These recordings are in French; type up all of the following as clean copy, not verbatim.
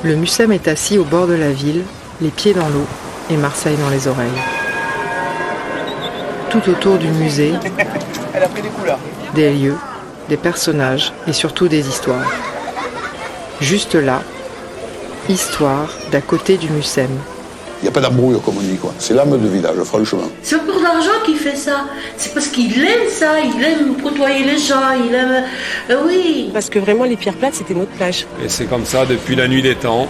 Le Mucem est assis au bord de la ville, les pieds dans l'eau et Marseille dans les oreilles. Tout autour du musée, Elle a pris des couleurs. des lieux, des personnages et surtout des histoires. Juste là, histoire d'à côté du Mucem. Il n'y a pas d'embrouille, comme on dit, quoi. C'est l'âme de village, franchement. C'est pour l'argent qu'il fait ça. C'est parce qu'il aime ça, il aime côtoyer les gens, il aime... oui. Parce que vraiment, les Pierres Plates, c'était notre plage. Et c'est comme ça depuis la nuit des temps.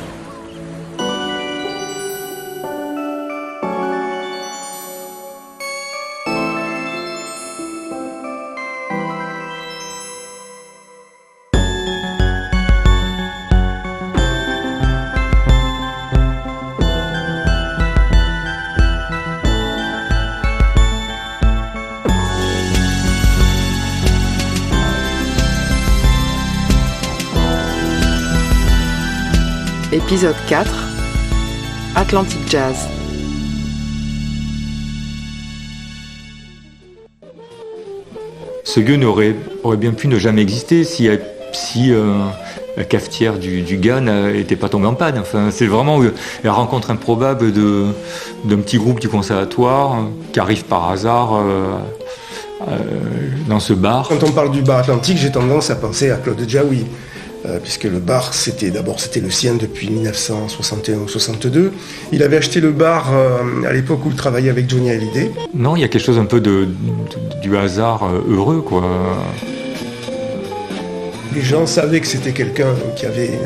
Épisode 4, Atlantic Jazz. Ce lieu aurait bien pu ne jamais exister si la cafetière du gars n'était pas tombée en panne. Enfin, c'est vraiment la rencontre improbable d'un petit groupe du conservatoire qui arrive par hasard dans ce bar. Quand on parle du bar Atlantique, j'ai tendance à penser à Claude Djaoui. Puisque le bar, c'était le sien depuis 1961 ou 62. Il avait acheté le bar à l'époque où il travaillait avec Johnny Hallyday. Non, il y a quelque chose un peu du hasard heureux, quoi. Les gens savaient que c'était quelqu'un qui avait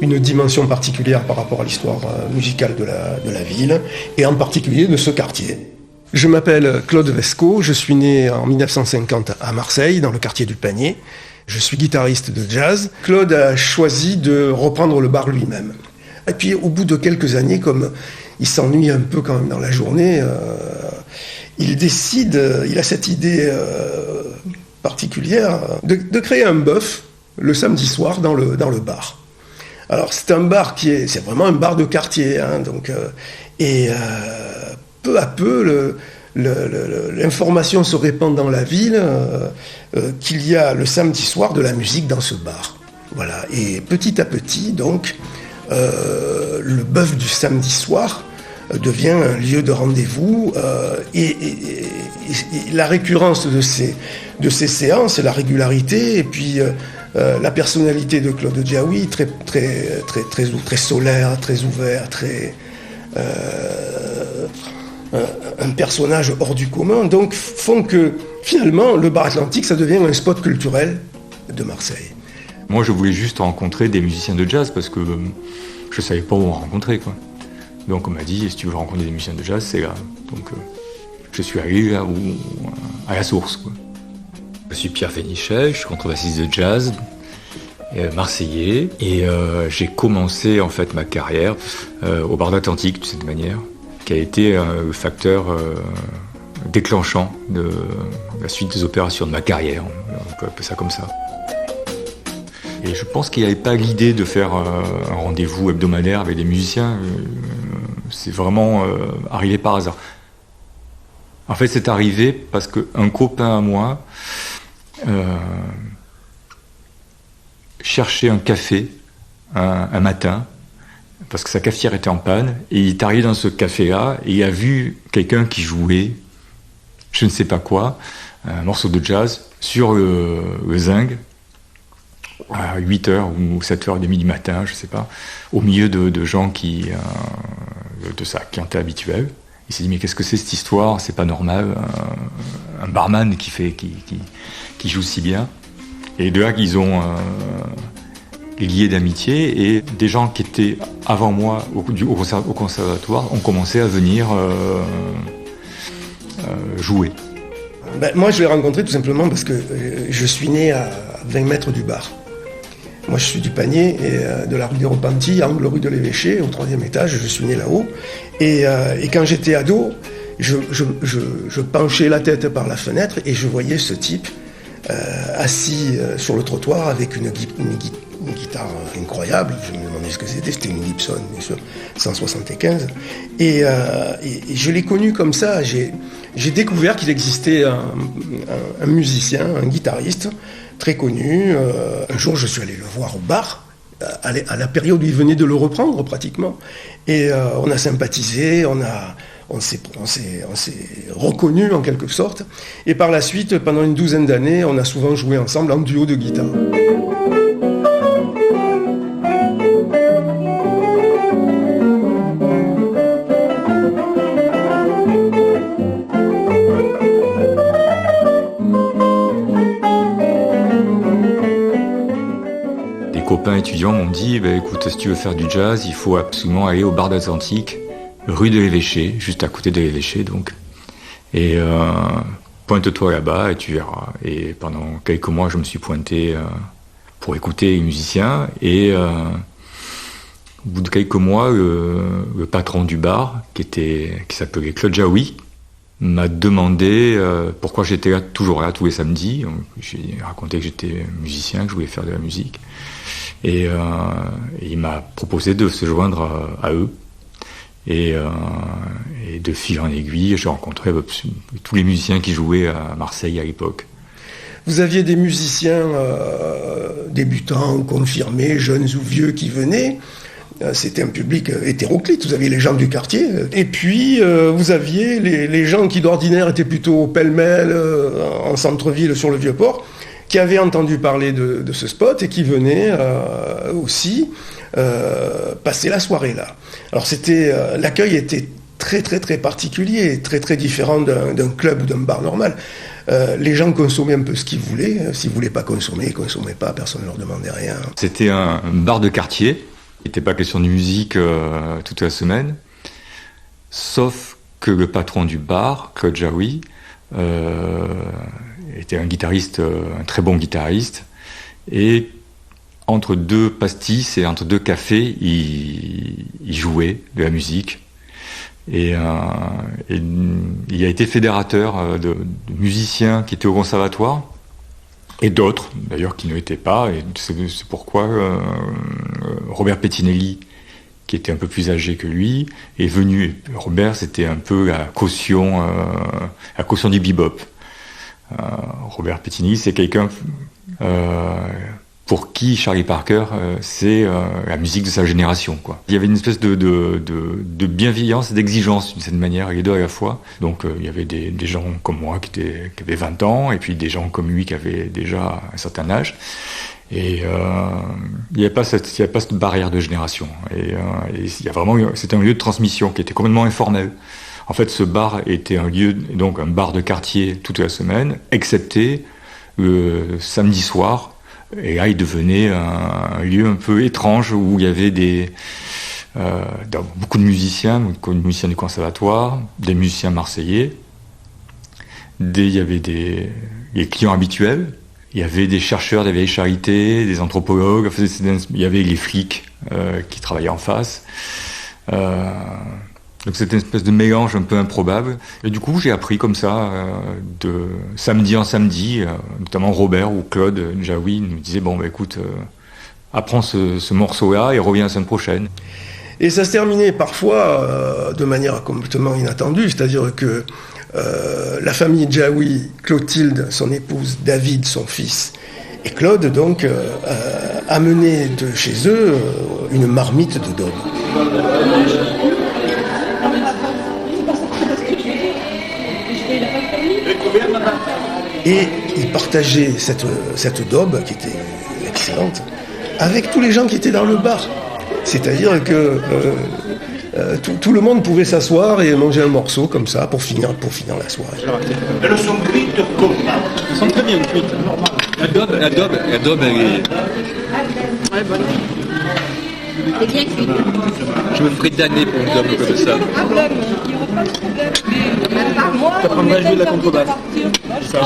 une dimension particulière par rapport à l'histoire musicale de la ville, et en particulier de ce quartier. Je m'appelle Claude Vesco, je suis né en 1950 à Marseille, dans le quartier du Panier. Je suis guitariste de jazz. Claude a choisi de reprendre le bar lui-même. Et puis au bout de quelques années, comme il s'ennuie un peu quand même dans la journée, il a cette idée particulière de créer un bœuf le samedi soir dans le bar. Alors c'est un bar c'est vraiment un bar de quartier, hein, donc, peu à peu l'information se répand dans la ville qu'il y a le samedi soir de la musique dans ce bar. Voilà. Et petit à petit, donc, le bœuf du samedi soir devient un lieu de rendez-vous et la récurrence de ces séances, la régularité et puis la personnalité de Claude Djaoui, très solaire, très ouvert, un personnage hors du commun, donc font que finalement le bar Atlantique, ça devient un spot culturel de Marseille. Moi, je voulais juste rencontrer des musiciens de jazz parce que je savais pas où on rencontrer, quoi. Donc on m'a dit, si tu veux rencontrer des musiciens de jazz, c'est là. Donc je suis allé là à la source, quoi. Je suis Pierre Fénichet, je suis contrebassiste de jazz marseillais et j'ai commencé en fait ma carrière au bar d'Atlantique de cette manière, qui a été le facteur déclenchant de la suite des opérations de ma carrière, on peut appeler ça comme ça. Et je pense qu'il n'y avait pas l'idée de faire un rendez-vous hebdomadaire avec des musiciens, c'est vraiment arrivé par hasard. En fait, c'est arrivé parce qu'un copain à moi cherchait un café un matin, parce que sa cafetière était en panne, et il est arrivé dans ce café-là, et il a vu quelqu'un qui jouait, je ne sais pas quoi, un morceau de jazz, sur le zinc, à 8h ou 7h30 du matin, je ne sais pas, au milieu de gens de sa clientèle habituelle. Il s'est dit, mais qu'est-ce que c'est cette histoire ? C'est pas normal, un barman qui joue si bien. Et de là qu'ils ont lié d'amitié, et des gens qui étaient avant moi au conservatoire ont commencé à venir jouer. Moi, je l'ai rencontré tout simplement parce que je suis né à 20 mètres du bar. Moi, je suis du Panier, et de la rue des Repentis, angle rue de l'Évêché, au 3e étage, je suis né là-haut. Et quand j'étais ado, je penchais la tête par la fenêtre et je voyais ce type assis sur le trottoir avec une guitare incroyable. Je me demandais ce que c'était une Gibson, bien sûr, 175. Et je l'ai connu comme ça. J'ai découvert qu'il existait un musicien, un guitariste très connu. Un jour, je suis allé le voir au bar. à la période où il venait de le reprendre pratiquement. Et on a sympathisé, on s'est reconnus en quelque sorte. Et par la suite, pendant une 12aine d'années, on a souvent joué ensemble en duo de guitare. Copains étudiants m'ont dit écoute, si tu veux faire du jazz, il faut absolument aller au bar d'Atlantique, rue de l'Évêché, juste à côté de l'Évêché donc. Et pointe-toi là-bas et tu verras. Et pendant quelques mois, je me suis pointé pour écouter les musiciens. Et au bout de quelques mois, le patron du bar, qui s'appelait Claude Jaoui, m'a demandé pourquoi j'étais toujours là tous les samedis. J'ai raconté que j'étais musicien, que je voulais faire de la musique. Et il m'a proposé de se joindre à eux. Et de fil en aiguille, j'ai rencontré tous les musiciens qui jouaient à Marseille à l'époque. Vous aviez des musiciens débutants ou confirmés, jeunes ou vieux qui venaient. C'était un public hétéroclite. Vous aviez les gens du quartier. Et puis, vous aviez les gens qui d'ordinaire étaient plutôt pêle-mêle en centre-ville sur le Vieux-Port, qui avaient entendu parler de ce spot et qui venaient aussi passer la soirée là. Alors l'accueil était très très très particulier, très très différent d'un club ou d'un bar normal. Les gens consommaient un peu ce qu'ils voulaient. S'ils ne voulaient pas consommer, ils ne consommaient pas, personne ne leur demandait rien. C'était un bar de quartier. Il n'était pas question de musique toute la semaine, sauf que le patron du bar, Claude Jaoui, était un guitariste, un très bon guitariste, et entre deux pastis et entre deux cafés, il jouait de la musique. Et il a été fédérateur de musiciens qui étaient au conservatoire, et d'autres, d'ailleurs, qui ne l'étaient pas. Et c'est pourquoi Robert Pettinelli, qui était un peu plus âgé que lui, est venu. Robert, c'était un peu la caution du bebop. Robert Pettinelli, c'est quelqu'un pour qui Charlie Parker, c'est la musique de sa génération, quoi. Il y avait une espèce de bienveillance et d'exigence d'une certaine manière, les deux à la fois. Donc il y avait des gens comme moi qui avaient 20 ans, et puis des gens comme lui qui avaient déjà un certain âge. Et il n'y avait pas cette barrière de génération. Et il y a vraiment, c'était un lieu de transmission qui était complètement informel. En fait, ce bar était un bar de quartier toute la semaine, excepté le samedi soir. Et là, il devenait un lieu un peu étrange où il y avait beaucoup de musiciens du conservatoire, des musiciens marseillais. Il y avait les clients habituels. Il y avait des chercheurs de la vieille charité, des anthropologues. Il y avait les flics qui travaillaient en face. Donc c'était une espèce de mélange un peu improbable. Et du coup, j'ai appris comme ça, de samedi en samedi, notamment Robert ou Claude Jaoui nous disaient écoute, apprends ce morceau-là et reviens la semaine prochaine. Et ça se terminait parfois de manière complètement inattendue, c'est-à-dire que la famille Jaoui, Clotilde, son épouse, David, son fils, et Claude, donc, amenaient de chez eux une marmite de daube. Et ils partageaient cette daube, qui était excellente, avec tous les gens qui étaient dans le bar. C'est-à-dire que tout le monde pouvait s'asseoir et manger un morceau comme ça pour finir la soirée. Elles sont cuites comment ? Elles sont très bien cuites. La daube, elle est... Ouais, bonne. Elle est bien cuite. Je me ferais damner pour une daube comme ça. T'apprendrais à jouer de la contrebasse.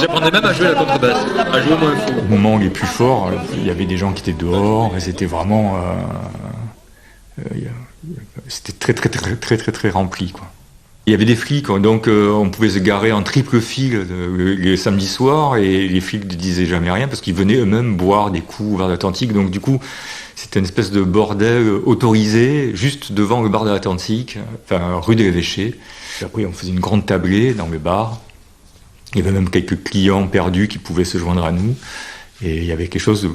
J'apprendrais même à jouer la contrebasse, à jouer moins fou. Au moment les plus forts, il y avait des gens qui étaient dehors, et c'était vraiment... c'était très très très très très très rempli, quoi. Il y avait des flics, donc on pouvait se garer en triple file le samedi soir, et les flics ne disaient jamais rien parce qu'ils venaient eux-mêmes boire des coups vers l'Atlantique. Donc du coup, c'était une espèce de bordel autorisé juste devant le bar de l'Atlantique, enfin rue de l'Évêché. Après, on faisait une grande tablée dans le bar. Il y avait même quelques clients perdus qui pouvaient se joindre à nous. Et il y avait quelque chose de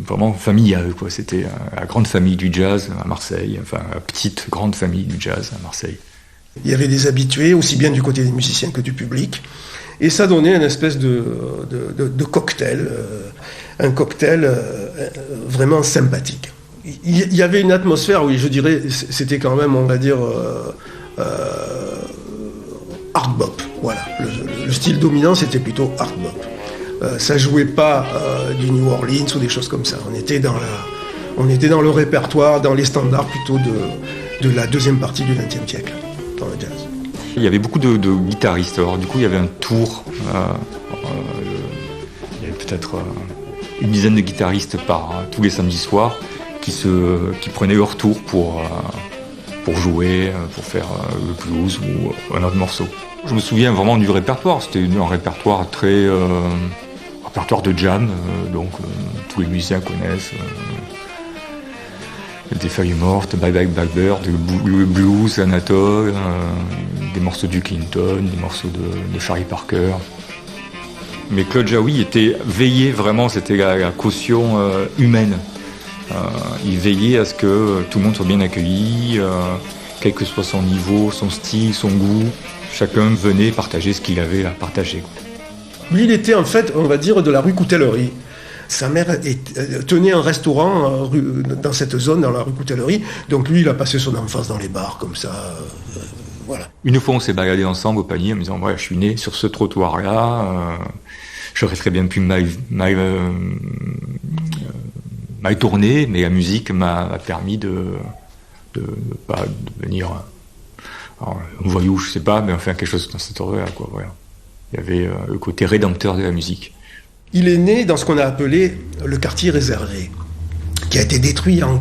vraiment familial, quoi. C'était la grande famille du jazz à Marseille, enfin la petite grande famille du jazz à Marseille. Il y avait des habitués, aussi bien du côté des musiciens que du public. Et ça donnait une espèce de cocktail, un cocktail vraiment sympathique. Il y avait une atmosphère, oui, je dirais, c'était quand même, on va dire, hard bop. Voilà, le style dominant, c'était plutôt hard bop. Ça jouait pas du New Orleans ou des choses comme ça. On était dans le répertoire, dans les standards plutôt de la deuxième partie du XXe siècle, dans le jazz. Il y avait beaucoup de guitaristes. Alors du coup, il y avait un tour. Il y avait peut-être une dizaine de guitaristes tous les samedis soirs qui prenaient leur tour pour jouer, pour faire le blues ou un autre morceau. Je me souviens vraiment du répertoire. C'était un répertoire très répertoire de jam, donc tous les musiciens connaissent. Des Feuilles Mortes, Bye Bye Blackbird, le blues, Anatole, des morceaux du Clinton, des morceaux de Charlie Parker. Mais Claude Jaoui était veillé vraiment, c'était la caution humaine. Il veillait à ce que tout le monde soit bien accueilli, quel que soit son niveau, son style, son goût. Chacun venait partager ce qu'il avait à partager. Lui, il était en fait, on va dire, de la rue Coutellerie. Sa mère tenait un restaurant dans cette zone, dans la rue Coutellerie. Donc lui, il a passé son enfance dans les bars, comme ça. Voilà. Une fois, on s'est baladé ensemble au panier en me disant, ouais, je suis né sur ce trottoir-là. J'aurais très bien pu mal tourner, mais la musique m'a permis de pas devenir un voyou, je sais pas, mais enfin quelque chose dans cet ordre-là, quoi. Voilà. Il y avait le côté rédempteur de la musique. Il est né dans ce qu'on a appelé le quartier réservé, qui a été détruit en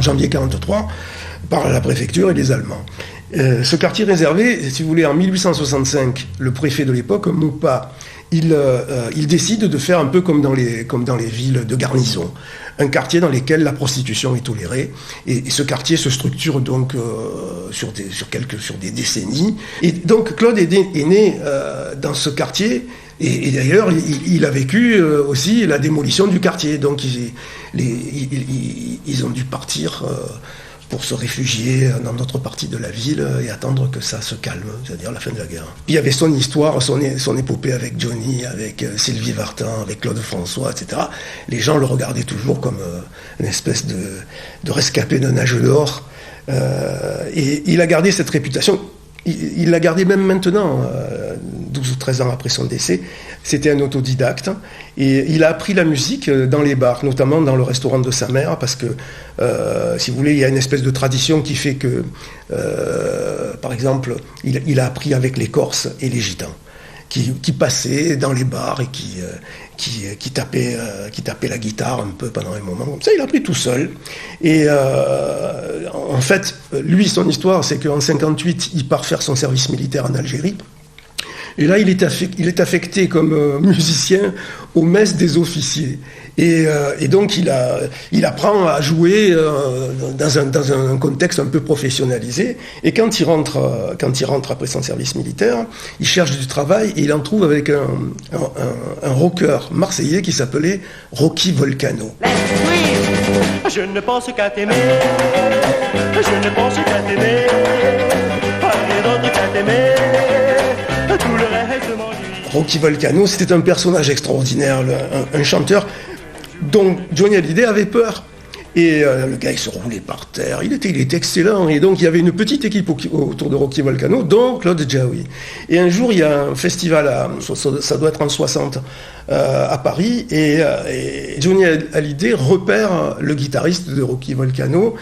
janvier 1943, par la préfecture et les Allemands. Ce quartier réservé, si vous voulez, en 1865, le préfet de l'époque, Maupas, il décide de faire un peu comme dans les villes de garnison, un quartier dans lequel la prostitution est tolérée, et ce quartier se structure donc sur des décennies. Et donc Claude est né dans ce quartier. Et d'ailleurs, il a vécu aussi la démolition du quartier. Donc, ils ont dû partir pour se réfugier dans d'autres parties de la ville et attendre que ça se calme, c'est-à-dire la fin de la guerre. Il y avait son histoire, son épopée avec Johnny, avec Sylvie Vartan, avec Claude François, etc. Les gens le regardaient toujours comme une espèce de rescapé d'un âge d'or. Et il a gardé cette réputation. Il l'a gardé même maintenant, 12 ou 13 ans après son décès. C'était un autodidacte et il a appris la musique dans les bars, notamment dans le restaurant de sa mère, parce que, si vous voulez, il y a une espèce de tradition qui fait que, par exemple, il a appris avec les Corses et les Gitans, qui passaient dans les bars et qui tapaient la guitare un peu pendant un moment. Comme ça, il a appris tout seul. Et en fait, lui, son histoire, c'est qu'en 1958, il part faire son service militaire en Algérie. Et là, il est affecté comme musicien aux messes des officiers. Et donc, il apprend à jouer dans un contexte un peu professionnalisé. Et quand il rentre après son service militaire, il cherche du travail et il en trouve avec un rocker marseillais qui s'appelait Rocky Volcano. Je ne pense qu'à t'aimer, je ne pense qu'à t'aimer, pas d'autre qu'à t'aimer, tout le reste m'ennuie. Rocky Volcano, c'était un personnage extraordinaire, un chanteur dont Johnny Hallyday avait peur. Et le gars, il se roulait par terre, il était excellent. Et donc, il y avait une petite équipe autour de Rocky Volcano, dont Claude Jaoui. Et un jour, il y a un festival, ça doit être en 60, à Paris, et Johnny Hallyday repère le guitariste de Rocky Volcano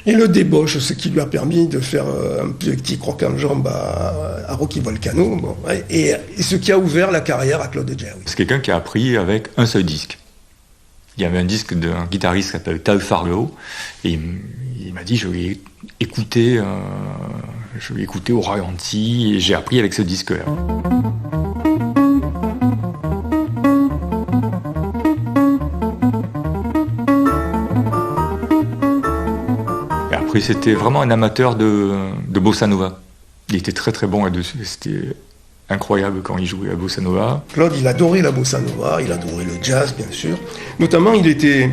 et le débauche, ce qui lui a permis de faire un petit croc en jambe à Rocky Volcano, bon, et ce qui a ouvert la carrière à Claude Jaoui. C'est quelqu'un qui a appris avec un seul disque. Il y avait un disque d'un guitariste qui s'appelle Tal Farlow, et il m'a dit je l'ai écouté au ralenti, et j'ai appris avec ce disque-là. Et après, c'était vraiment un amateur de bossa nova. Il était très très bon là-dessus. incroyable quand il jouait la bossa nova. Claude, il adorait la bossa nova, il adorait le jazz, bien sûr. Notamment, il était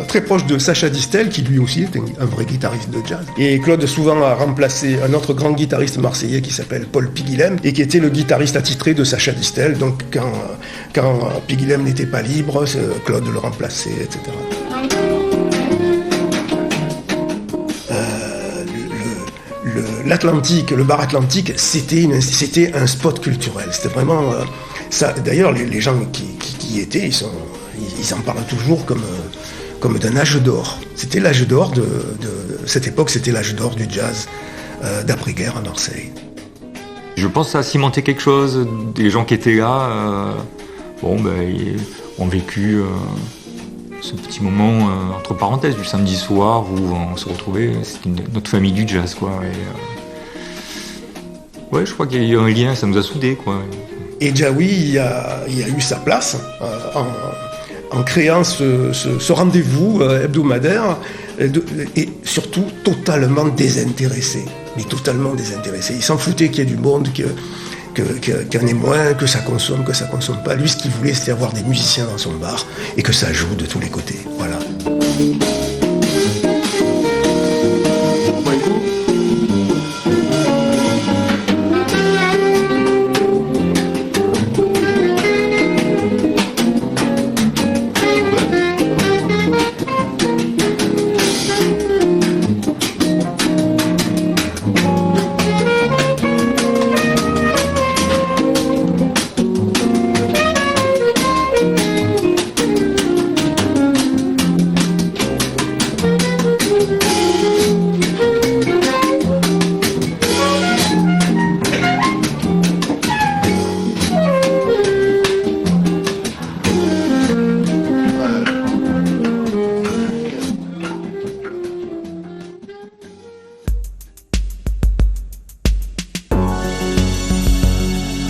très proche de Sacha Distel, qui lui aussi était un vrai guitariste de jazz. Et Claude souvent a remplacé un autre grand guitariste marseillais qui s'appelle Paul Piguilhem, et qui était le guitariste attitré de Sacha Distel. Donc, quand Piguilhem n'était pas libre, Claude le remplaçait, etc. L'Atlantique, le bar Atlantique, c'était un spot culturel. C'était vraiment ça. D'ailleurs, les gens qui y étaient, ils en parlent toujours comme d'un âge d'or. C'était l'âge d'or de cette époque. C'était l'âge d'or du jazz d'après-guerre à Marseille. Je pense que ça a cimenté quelque chose. Les gens qui étaient là, ont vécu ce petit moment entre parenthèses du samedi soir où on se retrouvait. C'était notre famille du jazz, quoi. Ouais, je crois qu'il y a eu un lien, ça nous a soudés, quoi. Et Jaoui, il a eu sa place en créant ce rendez-vous hebdomadaire et surtout totalement désintéressé. Mais totalement désintéressé. Il s'en foutait qu'il y ait du monde, qu'il y en ait moins, que ça consomme pas. Lui, ce qu'il voulait, c'était avoir des musiciens dans son bar et que ça joue de tous les côtés. Voilà.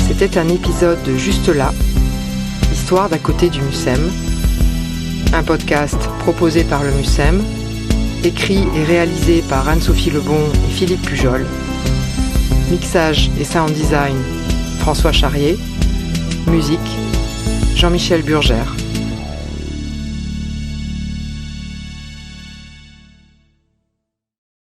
C'était un épisode de Juste là, histoire d'à côté du Mucem, un podcast proposé par le Mucem, écrit et réalisé par Anne-Sophie Lebon et Philippe Pujol, mixage et sound design François Charrier, musique Jean-Michel Burgère.